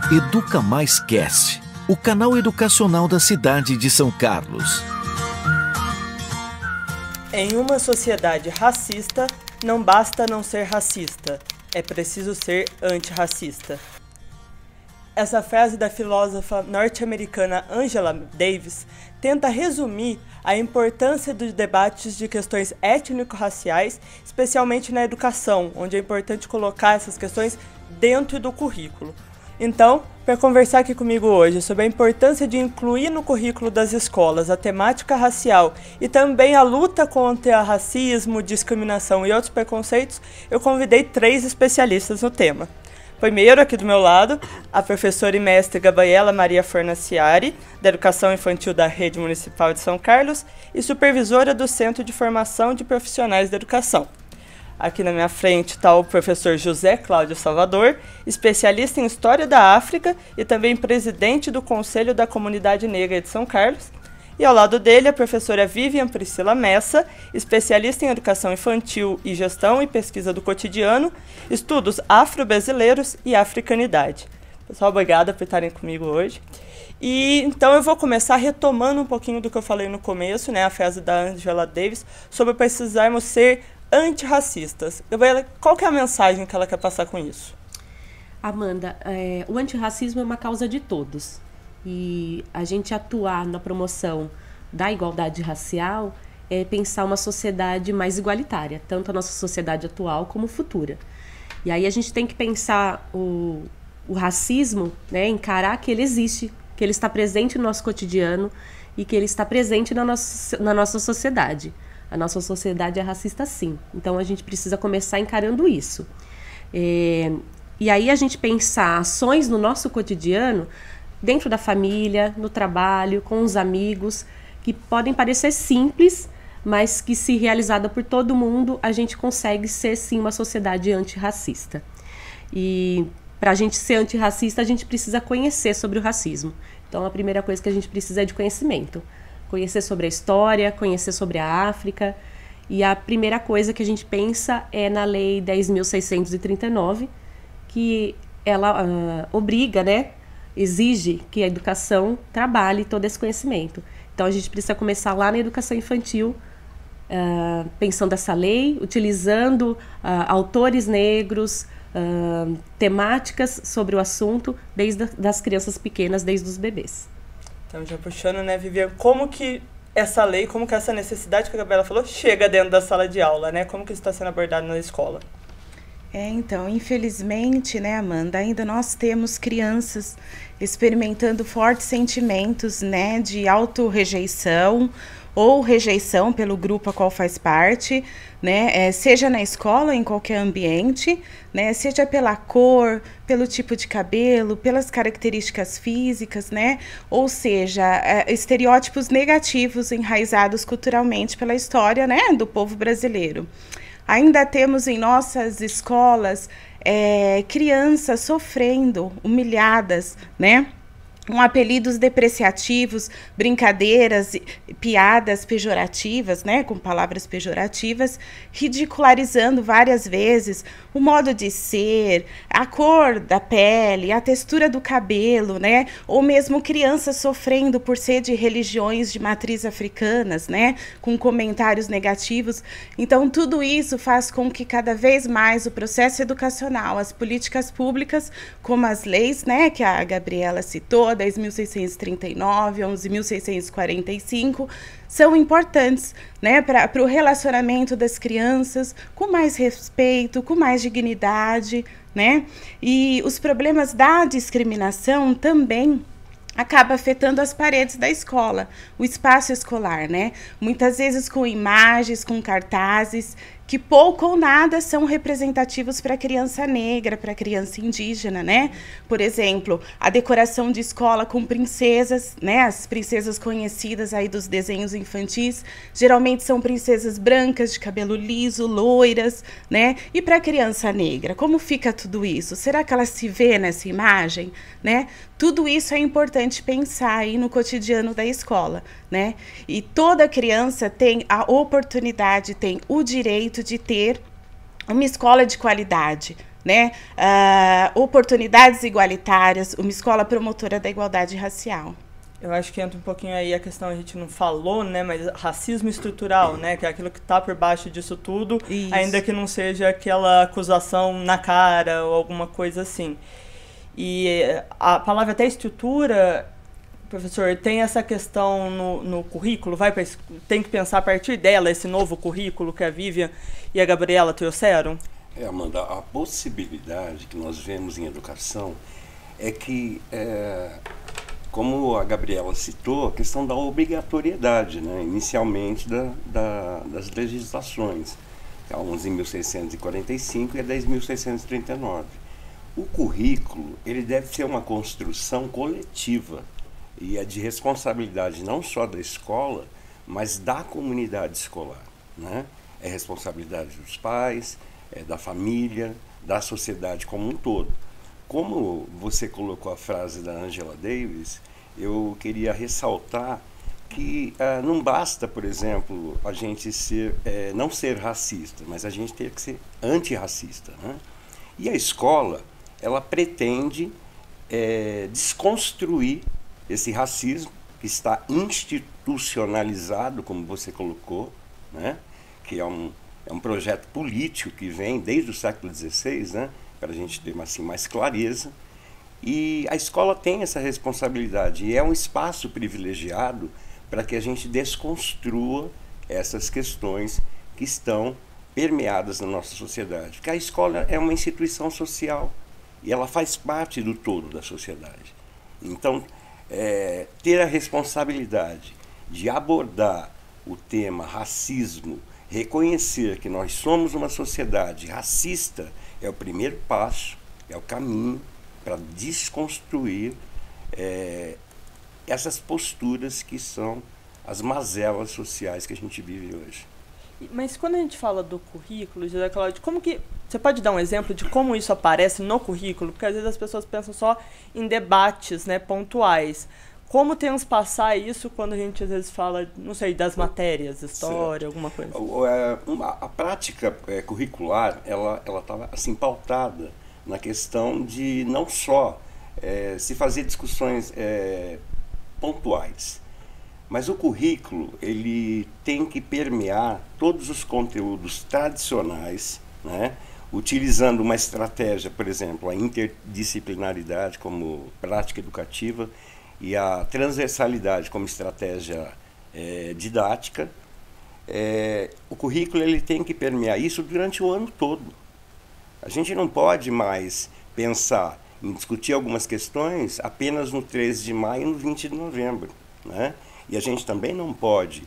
Educa Mais Cast, o canal educacional da cidade de São Carlos. Em uma sociedade racista, não basta não ser racista, é preciso ser antirracista. Essa frase da filósofa norte-americana Angela Davis tenta resumir a importância dos debates de questões étnico-raciais, especialmente na educação, onde é importante colocar essas questões dentro do currículo. Então, para conversar aqui comigo hoje sobre a importância de incluir no currículo das escolas a temática racial e também a luta contra racismo, discriminação e outros preconceitos, eu convidei 3 especialistas no tema. Primeiro, aqui do meu lado, a professora e mestre Gabriela Maria Fornaciari, da Educação Infantil da Rede Municipal de São Carlos e supervisora do Centro de Formação de Profissionais da Educação. Aqui na minha frente está o professor José Cláudio Salvador, especialista em História da África e também presidente do Conselho da Comunidade Negra de São Carlos. E ao lado dele a professora Vivian Priscila Messa, especialista em Educação Infantil e Gestão e Pesquisa do Cotidiano, Estudos Afro-Brasileiros e Africanidade. Pessoal, obrigada por estarem comigo hoje. E então eu vou começar retomando um pouquinho do que eu falei no começo, né, a frase da Angela Davis, sobre precisarmos ser antirracistas. Qual que é a mensagem que ela quer passar com isso? Amanda, o antirracismo é uma causa de todos. E a gente atuar na promoção da igualdade racial é pensar uma sociedade mais igualitária, tanto a nossa sociedade atual como futura. E aí a gente tem que pensar o racismo, né, encarar que ele existe, que ele está presente no nosso cotidiano e que ele está presente na nossa sociedade. A nossa sociedade é racista, sim. Então, a gente precisa começar encarando isso. E aí, a gente pensar ações no nosso cotidiano, dentro da família, no trabalho, com os amigos, que podem parecer simples, mas que, se realizada por todo mundo, a gente consegue ser, sim, uma sociedade antirracista. E, para a gente ser antirracista, a gente precisa conhecer sobre o racismo. Então, a primeira coisa que a gente precisa é de conhecimento. Conhecer sobre a história, conhecer sobre a África. E a primeira coisa que a gente pensa é na Lei 10.639, que ela obriga, né, exige que a educação trabalhe todo esse conhecimento. Então, a gente precisa começar lá na educação infantil, pensando essa lei, utilizando autores negros, temáticas sobre o assunto, desde das crianças pequenas, desde os bebês. Então, já puxando, né, Vivian, como que essa lei, como que essa necessidade que a Gabriela falou, chega dentro da sala de aula, né? Como que isso está sendo abordado na escola? Então, infelizmente, né, Amanda, ainda nós temos crianças experimentando fortes sentimentos, né, de autorrejeição ou rejeição pelo grupo a qual faz parte, né, seja na escola ou em qualquer ambiente, né, seja pela cor, pelo tipo de cabelo, pelas características físicas, né, ou seja, estereótipos negativos enraizados culturalmente pela história, né, do povo brasileiro. Ainda temos em nossas escolas crianças sofrendo, humilhadas, né, com apelidos depreciativos, brincadeiras, piadas pejorativas, né, com palavras pejorativas, ridicularizando várias vezes o modo de ser, a cor da pele, a textura do cabelo, né, ou mesmo crianças sofrendo por ser de religiões de matriz africanas, né, com comentários negativos. Então, tudo isso faz com que cada vez mais o processo educacional, as políticas públicas, como as leis, né, que a Gabriela citou, 10.639, 11.645, são importantes, né, para o relacionamento das crianças com mais respeito, com mais dignidade, né? E os problemas da discriminação também acaba afetando as paredes da escola, o espaço escolar, né? Muitas vezes com imagens, com cartazes que pouco ou nada são representativos para a criança negra, para a criança indígena, né? Por exemplo, a decoração de escola com princesas, né? As princesas conhecidas aí dos desenhos infantis, geralmente são princesas brancas, de cabelo liso, loiras, né? E para a criança negra, como fica tudo isso? Será que ela se vê nessa imagem, né? Tudo isso é importante pensar aí no cotidiano da escola, né? E toda criança tem a oportunidade, tem o direito de ter uma escola de qualidade, né? Oportunidades igualitárias, uma escola promotora da igualdade racial. Eu acho que entra um pouquinho aí a questão, a gente não falou, né, mas racismo estrutural, né, que é aquilo que está por baixo disso tudo, isso. Ainda que não seja aquela acusação na cara ou alguma coisa assim. E a palavra até estrutura, professor, tem essa questão no currículo, tem que pensar a partir dela, esse novo currículo que a Vivian e a Gabriela trouxeram? Amanda, a possibilidade que nós vemos em educação é que... como a Gabriela citou, a questão da obrigatoriedade, né, inicialmente das legislações, a 11.645 e a 10.639. O currículo ele deve ser uma construção coletiva e é de responsabilidade não só da escola, mas da comunidade escolar, né? É responsabilidade dos pais, da família, da sociedade como um todo. Como você colocou a frase da Angela Davis, eu queria ressaltar que não basta, por exemplo, a gente não ser racista, mas a gente tem que ser antirracista, né? E a escola, ela pretende desconstruir esse racismo que está institucionalizado, como você colocou, né? Que é um projeto político que vem desde o século XVI, né? Para a gente ter assim, mais clareza. E a escola tem essa responsabilidade e é um espaço privilegiado para que a gente desconstrua essas questões que estão permeadas na nossa sociedade. Porque a escola é uma instituição social e ela faz parte do todo da sociedade. Então, ter a responsabilidade de abordar o tema racismo, reconhecer que nós somos uma sociedade racista, é o primeiro passo, é o caminho para desconstruir essas posturas que são as mazelas sociais que a gente vive hoje. Mas quando a gente fala do currículo, José Cláudio, como que você pode dar um exemplo de como isso aparece no currículo? Porque às vezes as pessoas pensam só em debates, né, pontuais. Como transpassar isso quando a gente às vezes fala, não sei, das matérias, história, certo. Alguma coisa? A prática curricular, ela estava assim, pautada na questão de não só se fazer discussões pontuais, mas o currículo ele tem que permear todos os conteúdos tradicionais, né? Utilizando uma estratégia, por exemplo, a interdisciplinaridade como prática educativa, e a transversalidade como estratégia didática. O currículo ele tem que permear isso durante o ano todo. A gente não pode mais pensar em discutir algumas questões apenas no 13 de maio e no 20 de novembro, né? E a gente também não pode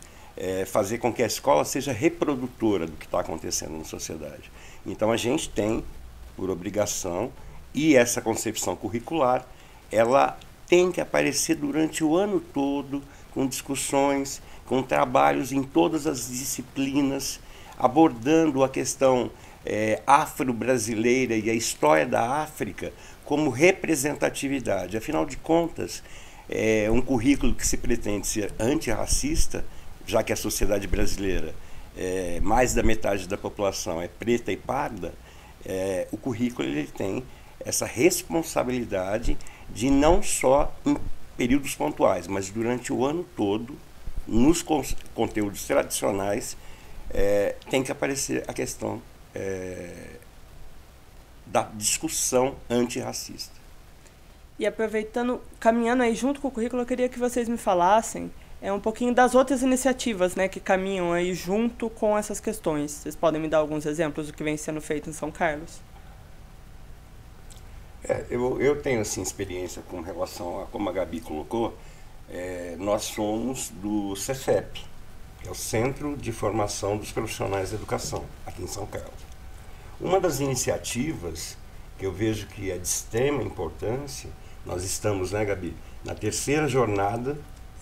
fazer com que a escola seja reprodutora do que está acontecendo na sociedade. Então a gente tem, por obrigação, e essa concepção curricular, ela tem que aparecer durante o ano todo, com discussões, com trabalhos em todas as disciplinas, abordando a questão afro-brasileira e a história da África como representatividade. Afinal de contas, um currículo que se pretende ser antirracista, já que a sociedade brasileira, mais da metade da população é preta e parda, o currículo ele tem essa responsabilidade de não só em períodos pontuais, mas durante o ano todo, nos conteúdos tradicionais, tem que aparecer a questão da discussão antirracista. E aproveitando, caminhando aí junto com o currículo, eu queria que vocês me falassem um pouquinho das outras iniciativas, né, que caminham aí junto com essas questões. Vocês podem me dar alguns exemplos do que vem sendo feito em São Carlos? Eu tenho assim, experiência com relação a, como a Gabi colocou, nós somos do CEFEP, que é o Centro de Formação dos Profissionais da Educação, aqui em São Carlos. Uma das iniciativas que eu vejo que é de extrema importância, nós estamos, né, Gabi, na 3ª jornada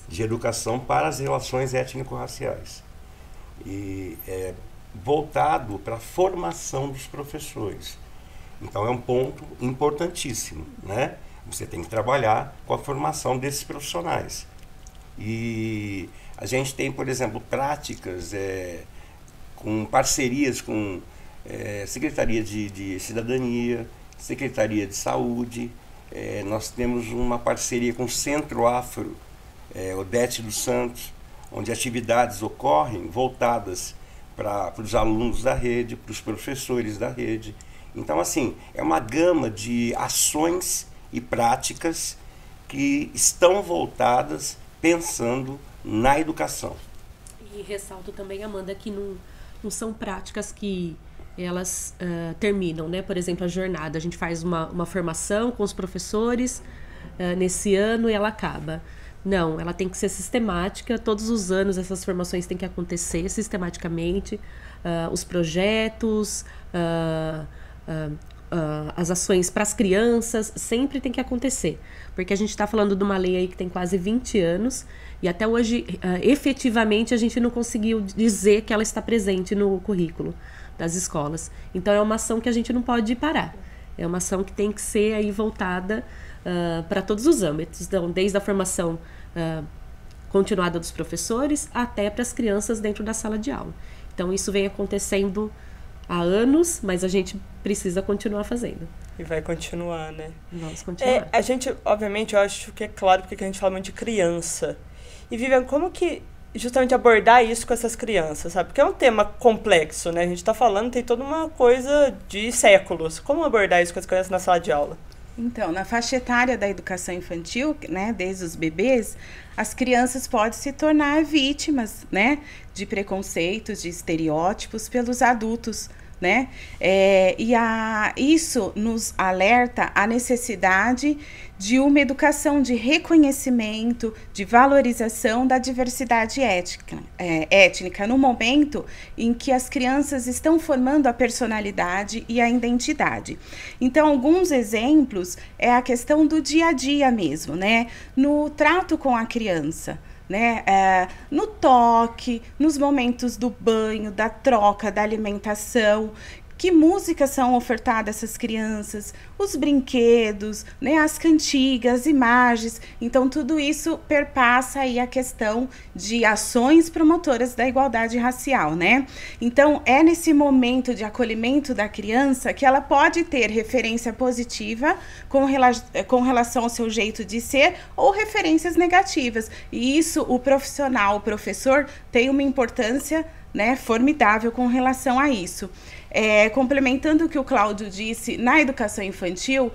de educação para as relações étnico-raciais. E voltado para a formação dos professores. Então é um ponto importantíssimo, né? Você tem que trabalhar com a formação desses profissionais. E a gente tem, por exemplo, práticas com parcerias com Secretaria de Cidadania, Secretaria de Saúde. Nós temos uma parceria com o Centro Afro, Odete dos Santos, onde atividades ocorrem voltadas para os alunos da rede, para os professores da rede. Então, assim, é uma gama de ações e práticas que estão voltadas pensando na educação. E ressalto também, Amanda, que não são práticas que elas terminam, né? Por exemplo, a jornada. A gente faz uma formação com os professores nesse ano e ela acaba. Não, ela tem que ser sistemática. Todos os anos essas formações têm que acontecer sistematicamente. Os projetos, as ações para as crianças sempre tem que acontecer. Porque a gente está falando de uma lei aí que tem quase 20 anos e até hoje, efetivamente, a gente não conseguiu dizer que ela está presente no currículo das escolas. Então, é uma ação que a gente não pode parar. É uma ação que tem que ser aí voltada para todos os âmbitos. Então, desde a formação continuada dos professores até para as crianças dentro da sala de aula. Então, isso vem acontecendo há anos, mas a gente precisa continuar fazendo. E vai continuar, né? Vamos continuar. A gente, obviamente, eu acho que é claro porque a gente fala muito de criança. E, Vivian, como que justamente abordar isso com essas crianças, sabe? Porque é um tema complexo, né? A gente está falando, tem toda uma coisa de séculos. Como abordar isso com as crianças na sala de aula? Então, na faixa etária da educação infantil, né, desde os bebês, as crianças podem se tornar vítimas, né, de preconceitos, de estereótipos pelos adultos, né? Isso nos alerta a necessidade de uma educação de reconhecimento, de valorização da diversidade étnica, no momento em que as crianças estão formando a personalidade e a identidade. Então, alguns exemplos é a questão do dia a dia mesmo, né? No trato com a criança, né? No toque, nos momentos do banho, da troca, da alimentação. Que músicas são ofertadas a essas crianças, os brinquedos, né, as cantigas, imagens. Então, tudo isso perpassa aí a questão de ações promotoras da igualdade racial, né? Então, é nesse momento de acolhimento da criança que ela pode ter referência positiva com relação ao seu jeito de ser ou referências negativas. E isso, o profissional, o professor, tem uma importância, né, formidável com relação a isso. Complementando o que o Cláudio disse, na educação infantil,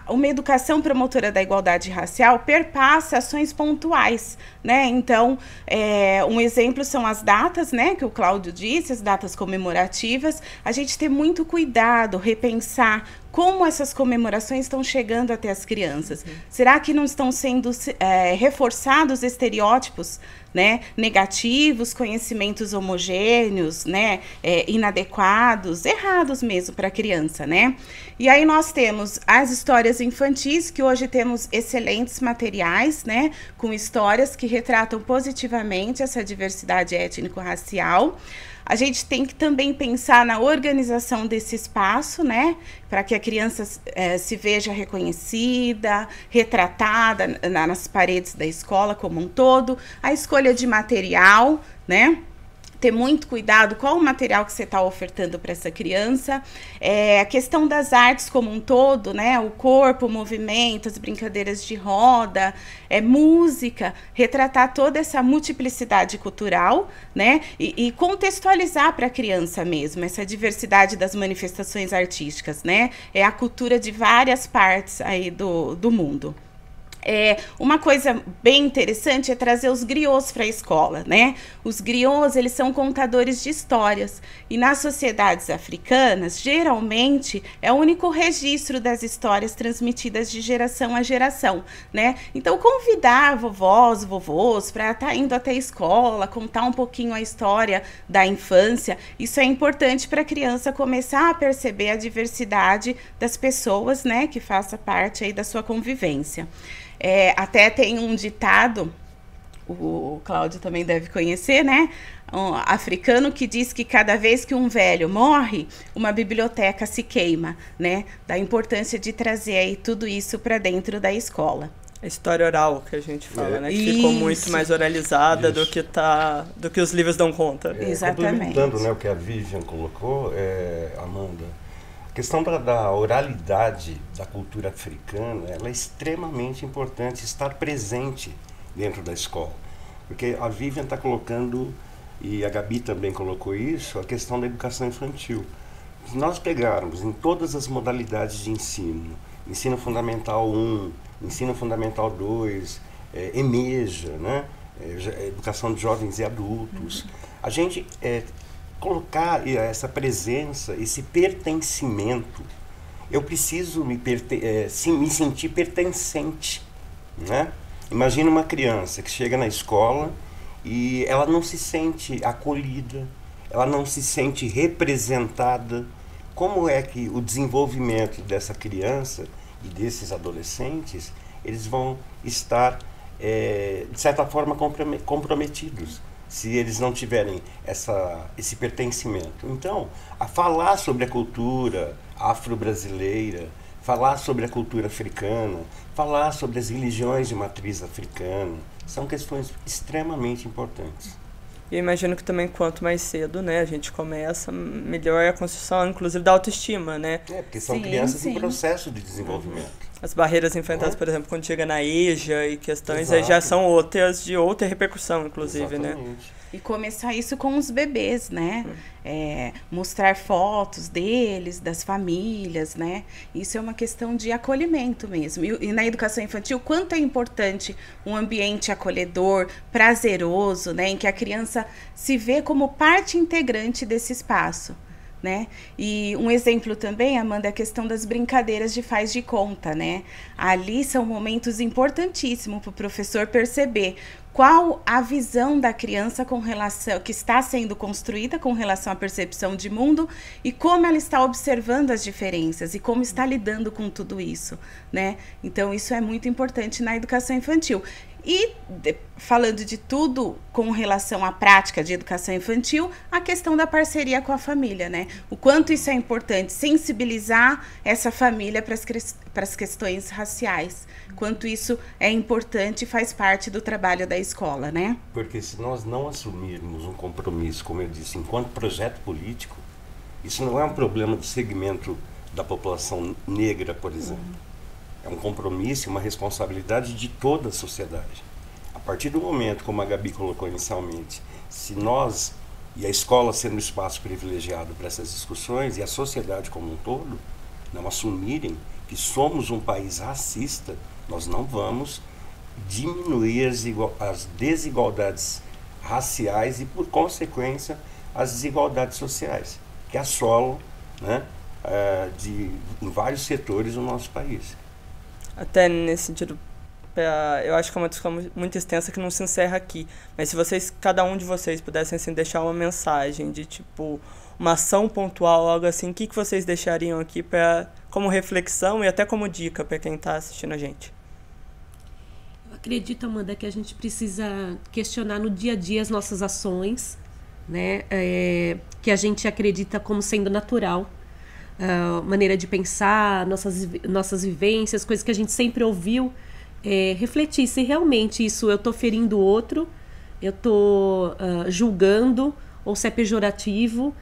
uma educação promotora da igualdade racial perpassa ações pontuais, né? Então, um exemplo são as datas, né, que o Cláudio disse, as datas comemorativas. A gente ter muito cuidado, repensar como essas comemorações estão chegando até as crianças. Será que não estão sendo reforçados estereótipos, né, negativos, conhecimentos homogêneos, né, inadequados, errados mesmo para a criança, né? E aí nós temos as histórias infantis, que hoje temos excelentes materiais, né, com histórias que retratam positivamente essa diversidade étnico-racial. A gente tem que também pensar na organização desse espaço, né, para que a criança se veja reconhecida, retratada nas paredes da escola como um todo. A escolha de material, né, ter muito cuidado qual o material que você está ofertando para essa criança. A questão das artes como um todo, né? O corpo, o movimento, as brincadeiras de roda, música, retratar toda essa multiplicidade cultural, né? E contextualizar para a criança mesmo essa diversidade das manifestações artísticas, né? É a cultura de várias partes aí do mundo. Uma coisa bem interessante é trazer os griots para a escola, né? Os griots, eles são contadores de histórias. E nas sociedades africanas, geralmente, é o único registro das histórias transmitidas de geração a geração, né? Então, convidar vovós, vovôs para estar indo até a escola, contar um pouquinho a história da infância, isso é importante para a criança começar a perceber a diversidade das pessoas, né? Que faça parte aí da sua convivência. Até tem um ditado, o Cláudio também deve conhecer, né? Um africano que diz que cada vez que um velho morre, uma biblioteca se queima, né? Da importância de trazer aí tudo isso para dentro da escola. A história oral que a gente fala, né? Que ficou muito mais oralizada do que os livros dão conta. Exatamente. Complementando, né, o que a Vivian colocou, Amanda, a questão da oralidade da cultura africana, ela é extremamente importante estar presente dentro da escola. Porque a Vivian está colocando, e a Gabi também colocou isso, a questão da educação infantil. Se nós pegarmos em todas as modalidades de ensino fundamental 1, ensino fundamental 2, EMEJA, né? Educação de jovens e adultos, a gente colocar essa presença, esse pertencimento. Eu preciso me sentir pertencente, né? Imagina uma criança que chega na escola e ela não se sente acolhida, ela não se sente representada. Como é que o desenvolvimento dessa criança e desses adolescentes, eles vão estar, de certa forma, comprometidos, se eles não tiverem esse pertencimento? Então, a falar sobre a cultura afro-brasileira, falar sobre a cultura africana, falar sobre as religiões de matriz africana, são questões extremamente importantes. E eu imagino que também quanto mais cedo, né, a gente começa, melhor é a construção, inclusive, da autoestima, né? Porque são crianças em processo de desenvolvimento. As barreiras enfrentadas, por exemplo, quando chega na EJA e questões, aí já são outras, de outra repercussão, inclusive, né? E começar isso com os bebês, né? Mostrar fotos deles, das famílias, né? Isso é uma questão de acolhimento mesmo. E na educação infantil, quanto é importante um ambiente acolhedor, prazeroso, né? Em que a criança se vê como parte integrante desse espaço, né? E um exemplo também, Amanda, é a questão das brincadeiras de faz de conta, né? Ali são momentos importantíssimos para o professor perceber qual a visão da criança com relação, que está sendo construída com relação à percepção de mundo e como ela está observando as diferenças e como está lidando com tudo isso, né? Então, isso é muito importante na educação infantil. E, falando de tudo com relação à prática de educação infantil, a questão da parceria com a família, né? O quanto isso é importante, sensibilizar essa família para as questões raciais. Quanto isso é importante e faz parte do trabalho da escola, né? Porque se nós não assumirmos um compromisso, como eu disse, enquanto projeto político, isso não é um problema do segmento da população negra, por exemplo. É um compromisso e uma responsabilidade de toda a sociedade. A partir do momento, como a Gabi colocou inicialmente, se nós, e a escola sendo um espaço privilegiado para essas discussões, e a sociedade como um todo, não assumirem que somos um país racista, nós não vamos diminuir as desigualdades raciais e, por consequência, as desigualdades sociais, que assolam, né, em vários setores do nosso país. Até nesse sentido, eu acho que é uma discussão muito extensa que não se encerra aqui. Mas se vocês, cada um de vocês, pudessem assim, deixar uma mensagem de tipo uma ação pontual, algo assim, o que vocês deixariam aqui como reflexão e até como dica para quem está assistindo a gente? Eu acredito, Amanda, que a gente precisa questionar no dia a dia as nossas ações, né? Que a gente acredita como sendo natural. Maneira de pensar, nossas vivências, coisas que a gente sempre ouviu, refletir se realmente isso eu estou ferindo o outro, eu estou julgando, ou se é pejorativo.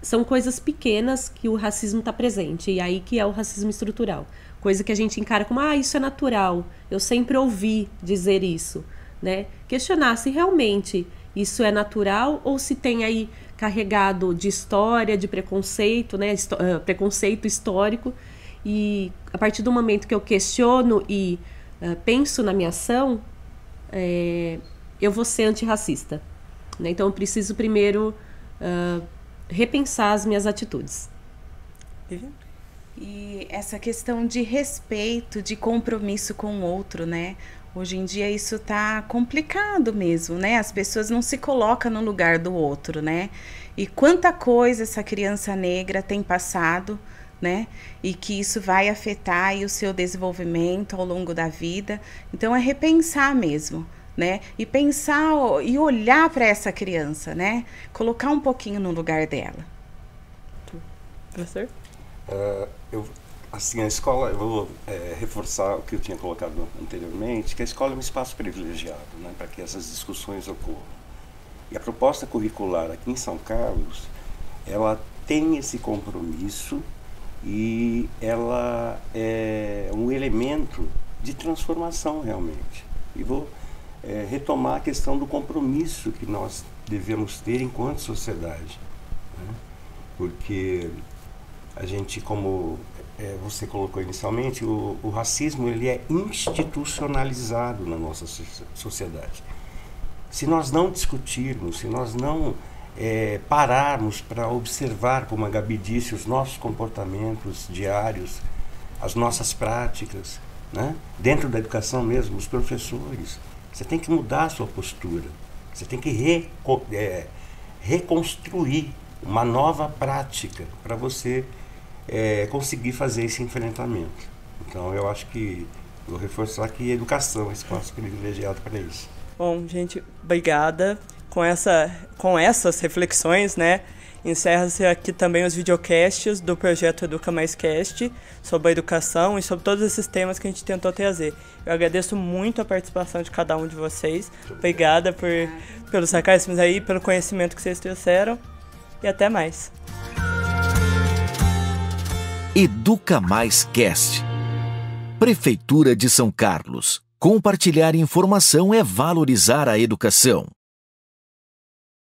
São coisas pequenas que o racismo está presente, e aí que é o racismo estrutural. Coisa que a gente encara como, isso é natural, eu sempre ouvi dizer isso, né? Questionar se realmente isso é natural ou se tem aí carregado de história, de preconceito, né? Preconceito histórico. E a partir do momento que eu questiono e penso na minha ação, eu vou ser antirracista, né? Então eu preciso primeiro repensar as minhas atitudes. E essa questão de respeito, de compromisso com o outro, né? Hoje em dia isso está complicado mesmo, né? As pessoas não se colocam no lugar do outro, né? E quanta coisa essa criança negra tem passado, né? E que isso vai afetar aí o seu desenvolvimento ao longo da vida. Então é repensar mesmo, né? E pensar e olhar para essa criança, né? Colocar um pouquinho no lugar dela. Professor? Assim, a escola, eu vou reforçar o que eu tinha colocado anteriormente, que a escola é um espaço privilegiado, né, para que essas discussões ocorram. E a proposta curricular aqui em São Carlos, ela tem esse compromisso e ela é um elemento de transformação realmente. E vou retomar a questão do compromisso que nós devemos ter enquanto sociedade, né? Porque a gente, como você colocou inicialmente, o racismo ele é institucionalizado na nossa sociedade. Se nós não discutirmos, se nós não pararmos para observar, como a Gabi disse, os nossos comportamentos diários, as nossas práticas, né? Dentro da educação mesmo, os professores, você tem que mudar a sua postura, você tem que reconstruir uma nova prática para você conseguir fazer esse enfrentamento. Então eu acho que vou reforçar que a educação é espaço privilegiado para isso. Bom, gente, obrigada. Com essas reflexões, né, encerra-se aqui também os videocasts do projeto Educa Mais Cast sobre a educação e sobre todos esses temas que a gente tentou trazer. Eu agradeço muito a participação de cada um de vocês. Obrigada pelos sarcasmos aí, pelo conhecimento que vocês trouxeram e até mais. Educa Mais Cast. Prefeitura de São Carlos. Compartilhar informação é valorizar a educação.